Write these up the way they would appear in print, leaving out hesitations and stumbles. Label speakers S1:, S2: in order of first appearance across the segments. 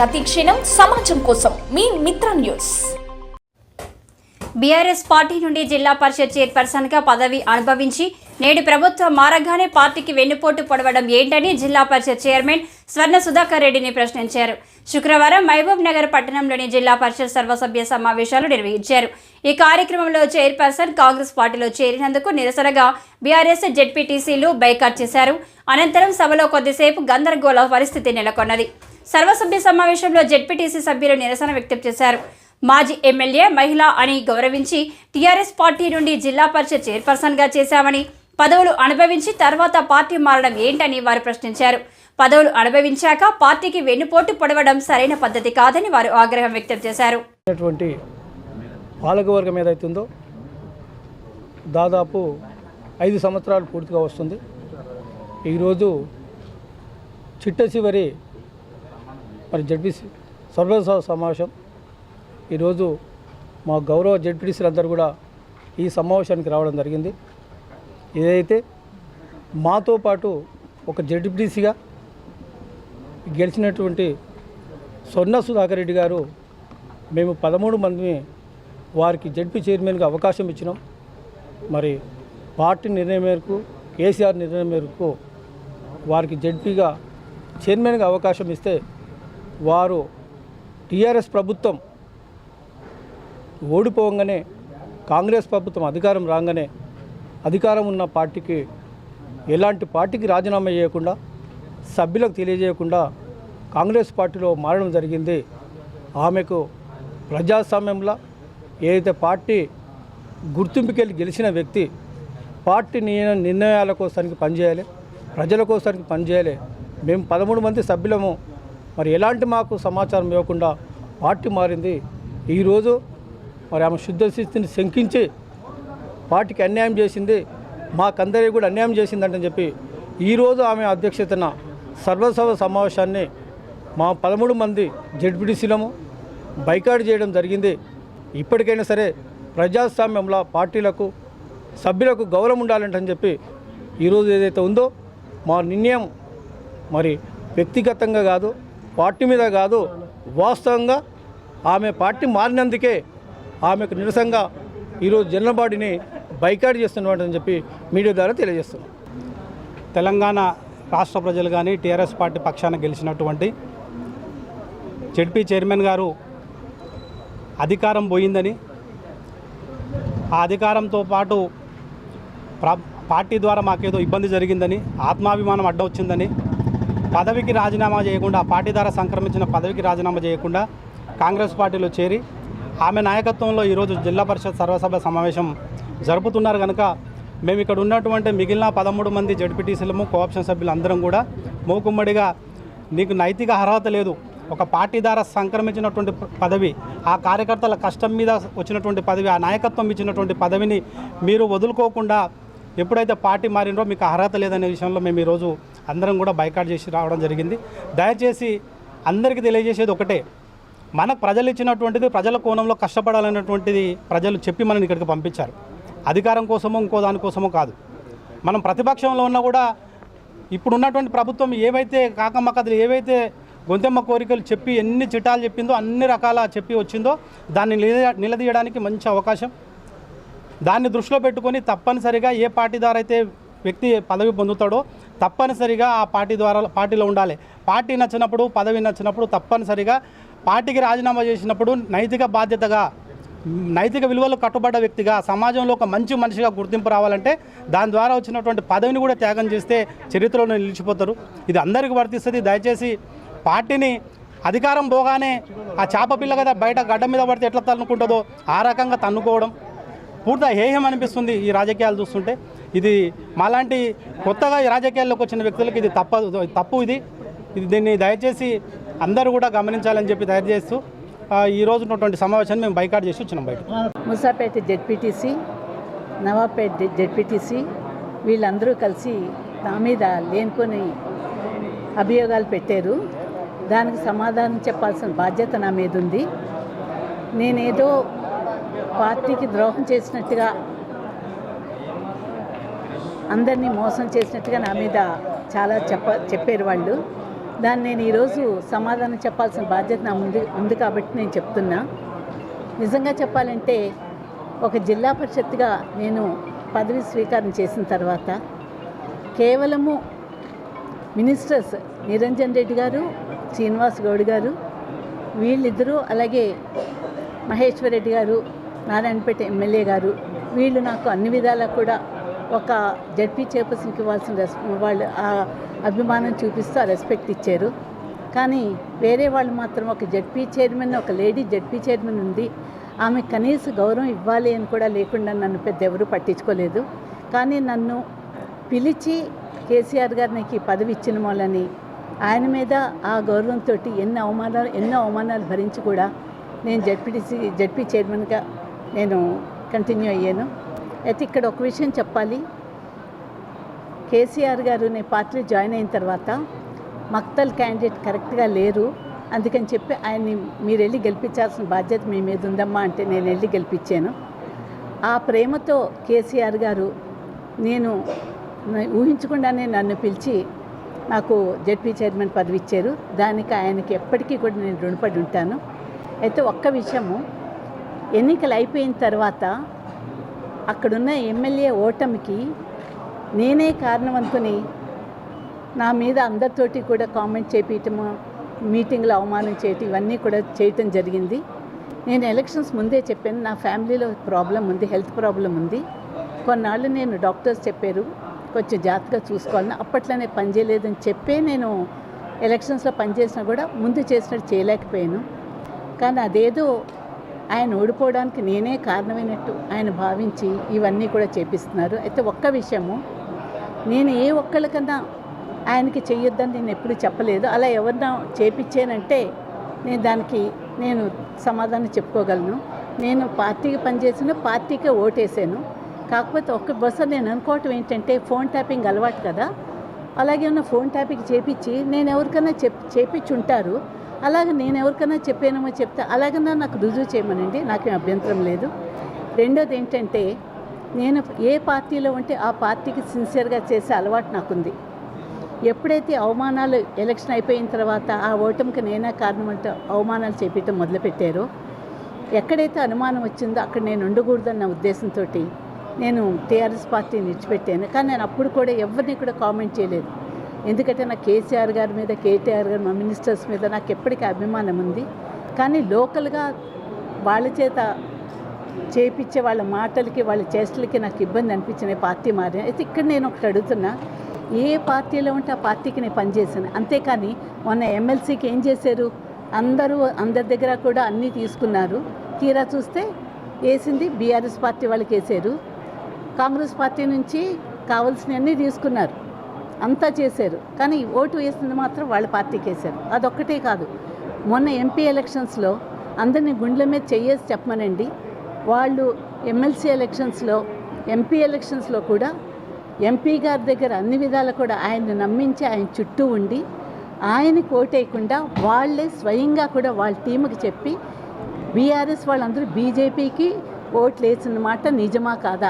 S1: ప్రతి క్షణం సమాజం కోసం మీ మిత్ర న్యూస్.
S2: బీఆర్ఎస్ పార్టీ నుండి జిల్లా పరిషత్ చైర్పర్సన్గా పదవి అనుభవించి నేడు ప్రభుత్వం మారగానే పార్టీకి వెన్నుపోటు పొడవడం ఏంటని జిల్లా పరిషత్ చైర్మన్ స్వర్ణ సుధాకర్ రెడ్డిని ప్రశ్నించారు. శుక్రవారం మహబూబ్ నగర్ పట్టణంలోని జిల్లా పరిషత్ సర్వసభ్య సమావేశాలు నిర్వహించారు. ఈ కార్యక్రమంలో చైర్పర్సన్ కాంగ్రెస్ పార్టీలో చేరినందుకు నిరసనగా బీఆర్ఎస్ జెడ్పీటీసీలు బైకాట్ చేశారు. అనంతరం సభలో కొద్దిసేపు గందరగోళ పరిస్థితి నెలకొన్నది. సర్వసభ్య సమావేశంలో జెడ్పీటీసీ సభ్యులు నిరసన వ్యక్తం చేశారు. మాజీ ఎమ్మెల్యే మహిళ అని గౌరవించి టీఆర్ఎస్ పార్టీ నుండి జిల్లా పరిషత్ చైర్పర్సన్గా చేశామని, పదవులు అనుభవించి తర్వాత పార్టీ మారడం ఏంటని వారు ప్రశ్నించారు. పదవులు అనుభవించాక పార్టీకి వెన్నుపోటు పొడవడం సరైన పద్ధతి కాదని వారు ఆగ్రహం వ్యక్తం చేశారు.
S3: పాలకవర్గం ఏదైతుందో దాదాపు 5 సంవత్సరాలు పూర్తిగా వస్తుంది. ఈరోజు చిట్ట చివరి జడ్పీసీ సర్వసభ సమావేశం. ఈరోజు మా గౌరవ జడ్పీటీసీలందరూ కూడా ఈ సమావేశానికి రావడం జరిగింది. ఏదైతే మాతో పాటు ఒక జడ్పీటీసీగా గెలిచినటువంటి స్వర్ణ సుధాకర్ రెడ్డి గారు, మేము 13 మందిని వారికి జడ్పీ చైర్మన్గా అవకాశం ఇచ్చినాం. మరి పార్టీ నిర్ణయం మేరకు, కేసీఆర్ నిర్ణయం మేరకు వారికి జడ్పీగా చైర్మన్గా అవకాశం ఇస్తే వారు టీఆర్ఎస్ ప్రభుత్వం ఓడిపోగానే, కాంగ్రెస్ ప్రభుత్వం అధికారం రాగానే అధికారం ఉన్న పార్టీకి ఎలాంటి పార్టీకి రాజీనామా చేయకుండా, సభ్యులకు తెలియజేయకుండా కాంగ్రెస్ పార్టీలో మారడం జరిగింది. ఆమెకు ప్రజాస్వామ్యంలో ఏదైతే పార్టీ గుర్తింపుకెళ్ళి గెలిచిన వ్యక్తి పార్టీ నిర్ణయాల కోసానికి పనిచేయాలి, ప్రజల కోసానికి పనిచేయాలి. మేము 13 మంది సభ్యులము, మరి ఎలాంటి మాకు సమాచారం ఇవ్వకుండా పార్టీ మారింది. ఈరోజు మరి ఆమె శుద్ధశిస్తిని శంకించి పార్టీకి అన్యాయం చేసింది, మాకందరికీ కూడా అన్యాయం చేసిందంటని చెప్పి ఈరోజు ఆమె అధ్యక్షతన సర్వసభ సమావేశాన్ని మా 13 మంది జడ్పీటీసీలము బైకాట్ చేయడం జరిగింది. ఇప్పటికైనా సరే ప్రజాస్వామ్యంలో పార్టీలకు, సభ్యులకు గౌరవం ఉండాలంటని చెప్పి ఈరోజు ఏదైతే ఉందో మా నిర్ణయం మరి వ్యక్తిగతంగా కాదు, పార్టీ మీద కాదు, వాస్తవంగా ఆమె పార్టీ మారినందుకే ఆమెకు నిరసనగా ఈరోజు జనరల్ బాడీని బైకాట్ చేస్తున్నామని చెప్పి మీడియా ద్వారా తెలియజేస్తున్నాం.
S4: తెలంగాణ రాష్ట్ర ప్రజలు కానీ టీఆర్ఎస్ పార్టీ పక్షాన గెలిచినటువంటి జెడ్పీ చైర్మన్ గారు అధికారం పోయిందని, ఆ అధికారంతో పాటు పార్టీ ద్వారా మాకేదో ఇబ్బంది జరిగిందని, ఆత్మాభిమానం అడ్డొచ్చిందని, పదవికి రాజీనామా చేయకుండా, పార్టీ ద్వారా సంక్రమించిన పదవికి రాజీనామా చేయకుండా కాంగ్రెస్ పార్టీలో చేరి ఆమె నాయకత్వంలో ఈరోజు జిల్లా పరిషత్ సర్వసభ సమావేశం జరుపుతున్నారు. కనుక మేము ఇక్కడ ఉన్నటువంటి మిగిలిన 13 మంది జడ్పీటీసీలము, కోఆప్షన్ సభ్యులు అందరం కూడా మూకుమ్మడిగా, నీకు నైతిక అర్హత లేదు, ఒక పార్టీ ద్వారా సంక్రమించినటువంటి పదవి, ఆ కార్యకర్తల కష్టం మీద వచ్చినటువంటి పదవి, ఆ నాయకత్వం ఇచ్చినటువంటి పదవిని మీరు వదులుకోకుండా ఎప్పుడైతే పార్టీ మారినరో మీకు అర్హత లేదనే విషయంలో మేము ఈరోజు అందరం కూడా బైకాట్ చేసి రావడం జరిగింది. దయచేసి అందరికీ తెలియజేసేది ఒకటే, మనకు ప్రజలు ఇచ్చినటువంటిది, ప్రజల కోణంలో కష్టపడాలన్నటువంటిది ప్రజలు చెప్పి మనని ఇక్కడికి పంపించారు. అధికారం కోసమో ఇంకో దానికోసమో కాదు. మనం ప్రతిపక్షంలో ఉన్నా కూడా ఇప్పుడున్నటువంటి ప్రభుత్వం ఏవైతే కాకమ్మకథలు, ఏవైతే గొంతెమ్మ కోరికలు చెప్పి ఎన్ని చిట్టాలు చెప్పిందో, అన్ని రకాల చెప్పి వచ్చిందో దాన్ని నిలదీయడానికి మంచి అవకాశం. దాన్ని దృష్టిలో పెట్టుకొని తప్పనిసరిగా ఏ పార్టీ ద్వారా అయితే వ్యక్తి పదవి పొందుతాడో తప్పనిసరిగా ఆ పార్టీ ద్వారా పార్టీలో ఉండాలి. పార్టీ నచ్చినప్పుడు, పదవి నచ్చినప్పుడు తప్పనిసరిగా పార్టీకి రాజీనామా చేసినప్పుడు నైతిక బాధ్యతగా, నైతిక విలువలు కట్టుబడ్డ వ్యక్తిగా, సమాజంలో ఒక మంచి మనిషిగా గుర్తింపు రావాలంటే దాని ద్వారా వచ్చినటువంటి పదవిని కూడా త్యాగం చేస్తే చరిత్రలో నిలిచిపోతారు. ఇది అందరికీ వర్తిస్తుంది. దయచేసి పార్టీని అధికారం పోగానే ఆ చేప పిల్ల కదా బయట గడ్డ మీద పడితే ఎట్లా తన్నుకుంటుందో ఆ రకంగా తన్నుకోవడం పూర్తిగా హేయం అనిపిస్తుంది ఈ రాజకీయాలు చూస్తుంటే. ఇది మాలాంటి కొత్తగా ఈ రాజకీయాల్లోకి వచ్చిన వ్యక్తులకు ఇది తప్పు. దీన్ని దయచేసి అందరూ కూడా గమనించాలని చెప్పి దయచేస్తూ ఈరోజు ఉన్నటువంటి సమావేశాన్ని మేము బైకాట్ చేసి వచ్చినాం. బయట
S5: ముసాపేట జెడ్పీటీసీ, నవాపేట జెడ్పీటీసీ వీళ్ళందరూ కలిసి నా మీద లేనిపోని అభియోగాలు పెట్టారు. దానికి సమాధానం చెప్పాల్సిన బాధ్యత నా మీద ఉంది. నేనేదో పార్టీకి ద్రోహం చేసినట్టుగా, అందరినీ మోసం చేసినట్టుగా నా మీద చాలా చెప్పారు వాళ్ళు. దాన్ని నేను ఈరోజు సమాధానం చెప్పాల్సిన బాధ్యత నా ఉంది కాబట్టి నేను చెప్తున్నా. నిజంగా చెప్పాలంటే ఒక జిల్లా పరిషత్గా నేను పదవి స్వీకారం చేసిన తర్వాత కేవలము మినిస్టర్స్ నిరంజన్ రెడ్డి గారు, శ్రీనివాస్ గౌడ్ గారు, వీళ్ళిద్దరూ, అలాగే మహేశ్వర్ రెడ్డి గారు, నారాయణపేట ఎమ్మెల్యే గారు, వీళ్ళు నాకు అన్ని విధాలా కూడా ఒక జడ్పీ చైర్పర్సన్కి ఇవ్వాల్సిన వాళ్ళు ఆ అభిమానం చూపిస్తూ ఆ రెస్పెక్ట్ ఇచ్చారు. కానీ వేరే వాళ్ళు మాత్రం ఒక జడ్పీ చైర్మన్, ఒక లేడీ జడ్పీ చైర్మన్ ఉంది, ఆమె కనీస గౌరవం ఇవ్వాలి అని కూడా లేకుండా నన్ను పెద్ద ఎవరు పట్టించుకోలేదు. కానీ నన్ను పిలిచి కేసీఆర్ గారు నాకు ఈ పదవి ఇచ్చిన వాళ్ళని ఆయన మీద ఆ గౌరవంతో ఎన్నో అవమానాలు భరించి కూడా నేను జడ్పీ చైర్మన్గా నేను కంటిన్యూ అయ్యాను. అయితే ఇక్కడ ఒక విషయం చెప్పాలి. కేసీఆర్ గారు నేను పార్టీలో జాయిన్ అయిన తర్వాత మక్తల్ క్యాండిడేట్ కరెక్ట్గా లేరు, అందుకని చెప్పి ఆయన్ని మీరు వెళ్ళి గెలిపించాల్సిన బాధ్యత మీ మీద ఉందమ్మా అంటే నేను వెళ్ళి గెలిపించాను. ఆ ప్రేమతో కేసీఆర్ గారు నేను ఊహించకుండానే నన్ను పిలిచి నాకు జడ్పీ చైర్మన్ పదవి ఇచ్చారు. దానికి ఆయనకి ఎప్పటికీ కూడా నేను రుణపడి ఉంటాను. అయితే ఒక్క విషయము, ఎన్నికలు అయిపోయిన తర్వాత అక్కడున్న ఎమ్మెల్యే ఓటమికి నేనే కారణం అనుకుని నా మీద అందరితోటి కూడా కామెంట్ చేపించటము, మీటింగ్లో అవమానం చేయటం, ఇవన్నీ కూడా చేయటం జరిగింది. నేను ఎలక్షన్స్ ముందే చెప్పాను, నా ఫ్యామిలీలో ప్రాబ్లం ఉంది, హెల్త్ ప్రాబ్లం ఉంది. కొన్నాళ్ళు నేను డాక్టర్స్ చెప్పారు కొంచెం జాగ్రత్తగా చూసుకోవాలని, అప్పట్లోనే పనిచేయలేదని చెప్పే నేను ఎలక్షన్స్లో పనిచేసినా కూడా ముందు చేసినట్టు చేయలేకపోయాను. కానీ అదేదో ఆయన ఓడిపోవడానికి నేనే కారణమైనట్టు ఆయన భావించి ఇవన్నీ కూడా చేపిస్తున్నారు. అయితే ఒక్క విషయము, నేను ఏ ఒక్కళ్ళకన్నా ఆయనకి చెయ్యొద్దని నేను ఎప్పుడు చెప్పలేదు. అలా ఎవరన్నా చేపించానంటే దానికి నేను సమాధానం చెప్పుకోగలను. నేను పార్టీకి పనిచేసిన, పార్టీకే ఓటేసాను. కాకపోతే ఒక్క బస్సు నేను అనుకోవటం ఏంటంటే ఫోన్ ట్యాపింగ్ అలవాటు కదా, అలాగే ఉన్న ఫోన్ ట్యాపింగ్ చేపించి నేను ఎవరికైనా చేపించి ఉంటారు, అలాగే నేను ఎవరికైనా చెప్పానేమో చెప్తే అలాగన్నా నాకు రుజువు చేయమనండి, నాకేం అభ్యంతరం లేదు. రెండోది ఏంటంటే నేను ఏ పార్టీలో ఉంటే ఆ పార్టీకి సిన్సియర్గా చేసే అలవాటు నాకుంది. ఎప్పుడైతే అవమానాలు ఎలక్షన్ అయిపోయిన తర్వాత ఆ ఓటమికి నేనే కారణమంటే అవమానాలు చేపించడం మొదలుపెట్టారో, ఎక్కడైతే అనుమానం వచ్చిందో అక్కడ నేను ఉండకూడదన్న ఉద్దేశంతో నేను టీఆర్ఎస్ పార్టీని విడిచిపెట్టాను. కానీ నేను అప్పుడు కూడా ఎవరిని కూడా కామెంట్ చేయలేదు. ఎందుకంటే నాకు కేసీఆర్ గారి మీద, కేటీఆర్ గారు, మా మినిస్టర్స్ మీద నాకు ఎప్పటికీ అభిమానం ఉంది. కానీ లోకల్గా వాళ్ళ చేత చేపించే వాళ్ళ మాటలకి, వాళ్ళ చేష్టలకి నాకు ఇబ్బంది అనిపించిన పార్టీ మారి. అయితే ఇక్కడ నేను ఒకటి అడుగుతున్నా, ఏ పార్టీలో ఉంటే ఆ పార్టీకి నేను పనిచేశాను. అంతేకాని మొన్న ఎమ్మెల్సీకి ఏం చేశారు, అందరి దగ్గర కూడా అన్నీ తీసుకున్నారు. తీరా చూస్తే వేసింది బీఆర్ఎస్ పార్టీ వాళ్ళకి వేసారు. కాంగ్రెస్ పార్టీ నుంచి కావాల్సినవన్నీ తీసుకున్నారు, అంతా చేశారు. కానీ ఓటు వేసింది మాత్రం వాళ్ళ పార్టీకి వేశారు. అదొక్కటే కాదు, మొన్న ఎంపీ ఎలక్షన్స్లో అందరినీ గుండెల మీద చెయ్యేసి చెప్పమనండి. వాళ్ళు ఎమ్మెల్సీ ఎలక్షన్స్లో, ఎంపీ ఎలక్షన్స్లో కూడా ఎంపీ గారి దగ్గర అన్ని విధాలు కూడా ఆయన్ని నమ్మించి ఆయన చుట్టూ ఉండి ఆయనకి ఓటేయకుండా వాళ్ళే స్వయంగా కూడా వాళ్ళ టీంకి చెప్పి బీఆర్ఎస్ వాళ్ళందరూ బీజేపీకి ఓట్లు వేసిన మాట నిజమా కాదా,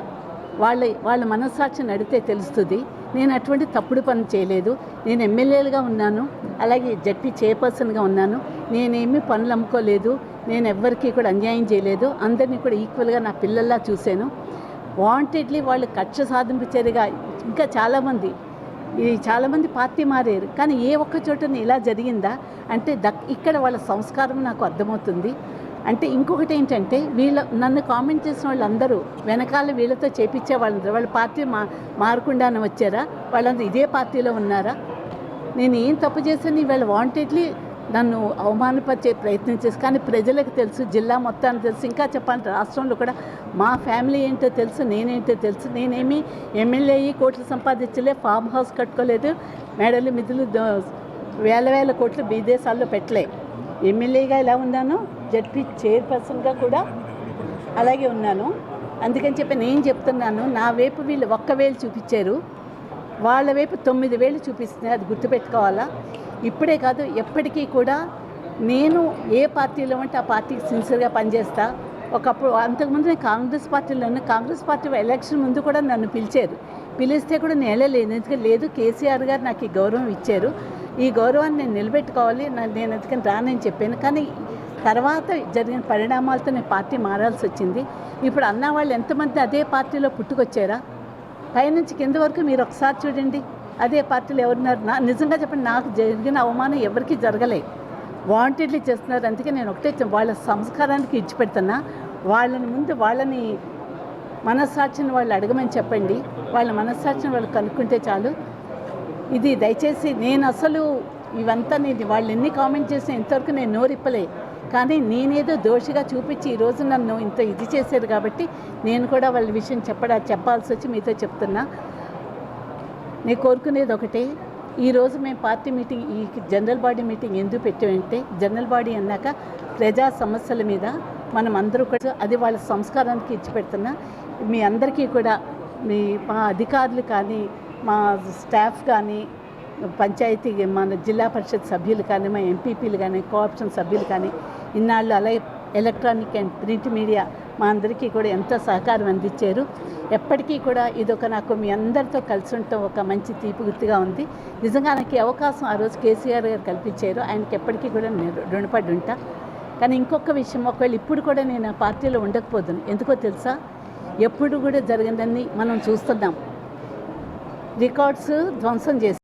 S5: వాళ్ళ మనస్సాక్షిని అడిగితే తెలుస్తుంది. నేను అటువంటి తప్పుడు పని చేయలేదు. నేను ఎమ్మెల్యేలుగా ఉన్నాను, అలాగే జడ్పీ చైర్పర్సన్గా ఉన్నాను. నేనేమీ పనులు అమ్ముకోలేదు, నేను ఎవ్వరికీ కూడా అన్యాయం చేయలేదు. అందరినీ కూడా ఈక్వల్గా నా పిల్లల్లా చూశాను. వాంటెడ్లీ వాళ్ళు కక్ష సాధింపు చర్యగా ఇంకా చాలామంది పార్టీ మారారు. కానీ ఏ ఒక్క చోట ఇలా జరిగిందా అంటే ఇక్కడ వాళ్ళ సంస్కారం నాకు అర్థమవుతుంది. అంటే ఇంకొకటి ఏంటంటే నన్ను కామెంట్ చేసిన వాళ్ళందరూ వెనకాల వీళ్ళతో చేపించే వాళ్ళందరూ వాళ్ళ పార్టీ మారకుండానే వచ్చారా, వాళ్ళందరూ ఇదే పార్టీలో ఉన్నారా? నేను ఏం తప్పు చేశాను వీళ్ళు వాంటెడ్లీ నన్ను అవమానపరిచే ప్రయత్నం చేసి, కానీ ప్రజలకు తెలుసు, జిల్లా మొత్తానికి తెలుసు, ఇంకా చెప్పాలంటే రాష్ట్రంలో కూడా మా ఫ్యామిలీ ఏంటో తెలుసు, నేనేంటో తెలుసు. నేనేమి ఎమ్మెల్యే అయ్యి కోట్లు సంపాదించలే, ఫామ్ హౌస్ కట్టుకోలేదు, మేడలు మిద్దులు వేల కోట్లు విదేశాల్లో పెట్టలే. ఎమ్మెల్యేగా ఎలా ఉన్నాను, జడ్పీ చైర్పర్సన్గా కూడా అలాగే ఉన్నాను. అందుకని చెప్పి నేను చెప్తున్నాను, నా వైపు వీళ్ళు 1 వేలు చూపించారు, వాళ్ళ వైపు 9 వేలు చూపిస్తున్నారు. అది గుర్తుపెట్టుకోవాలా. ఇప్పుడే కాదు, ఎప్పటికీ కూడా నేను ఏ పార్టీలో ఉంటే ఆ పార్టీకి సిన్సియర్గా పనిచేస్తా. ఒకప్పుడు అంతకుముందు నేను కాంగ్రెస్ పార్టీ ఎలక్షన్ ముందు కూడా నన్ను పిలిస్తే కూడా నేను వెళ్ళలేదు. ఎందుకంటే లేదు, కేసీఆర్ గారు నాకు ఈ గౌరవం ఇచ్చారు. ఈ గౌరవాన్ని నేను నిలబెట్టుకోవాలి, నేను అందుకని రానని చెప్పాను. కానీ తర్వాత జరిగిన పరిణామాలతో నేను పార్టీ మారాల్సి వచ్చింది. ఇప్పుడు అన్నవాళ్ళు ఎంతమంది అదే పార్టీలో పుట్టుకొచ్చారా? పైనుంచి కింద వరకు మీరు ఒకసారి చూడండి, అదే పార్టీలో ఎవరున్నారు? నిజంగా చెప్పండి, నాకు జరిగిన అవమానం ఎవరికీ జరగలే, వాంటెడ్లీ చేస్తున్నారు. అందుకే నేను ఒకటే వాళ్ళ సంస్కారానికి ఇచ్చిపెడుతున్నా. వాళ్ళని ముందు వాళ్ళని మనస్సాక్షిని వాళ్ళు అడగమని చెప్పండి, వాళ్ళ మనస్సాక్షిని వాళ్ళు కనుక్కుంటే చాలు. ఇది దయచేసి నేను అసలు ఇవంతా నేను వాళ్ళు ఎన్ని కామెంట్ చేసినా ఇంతవరకు నేను నోరిప్పలే. కానీ నేనేదో దోషిగా చూపించి ఈరోజు నన్ను ఇంత ఇది చేశారు కాబట్టి నేను కూడా వాళ్ళ విషయం చెప్పాల్సి వచ్చి మీతో చెప్తున్నా. నేను కోరుకునేది ఒకటే, ఈరోజు మేము పార్టీ మీటింగ్, ఈ జనరల్ బాడీ మీటింగ్ ఎందుకు పెట్టామంటే, జనరల్ బాడీ అన్నాక ప్రజా సమస్యల మీద మనం అందరూ కూడా అది వాళ్ళ సంస్కారానికి ఇచ్చిపెడుతున్నా. మీ అందరికీ కూడా మా అధికారులు కానీ, మా స్టాఫ్ కానీ, పంచాయతీ మన జిల్లా పరిషత్ సభ్యులు కానీ, మా ఎంపీపీలు కానీ, కోఆప్షన్ సభ్యులు కానీ, ఇన్నాళ్ళు అలాగే ఎలక్ట్రానిక్ అండ్ ప్రింట్ మీడియా మా అందరికీ కూడా ఎంతో సహకారం అందించారు. ఎప్పటికీ కూడా ఇదొక నాకు మీ అందరితో కలిసి ఉండటం ఒక మంచి తీపి గుర్తుగా ఉంది. నిజంగా నాకు ఈ అవకాశం ఆ రోజు కేసీఆర్ గారు కల్పించారు, ఆయనకి ఎప్పటికీ కూడా నేను రుణపడి ఉంటా. కానీ ఇంకొక విషయం, ఒకవేళ ఇప్పుడు కూడా నేను ఆ పార్టీలో ఉండకపోదును. ఎందుకో తెలుసా? ఎప్పుడు కూడా జరిగిందని మనం చూస్తున్నాం. రికార్డ్స్ ధ్వంసం చేశారు.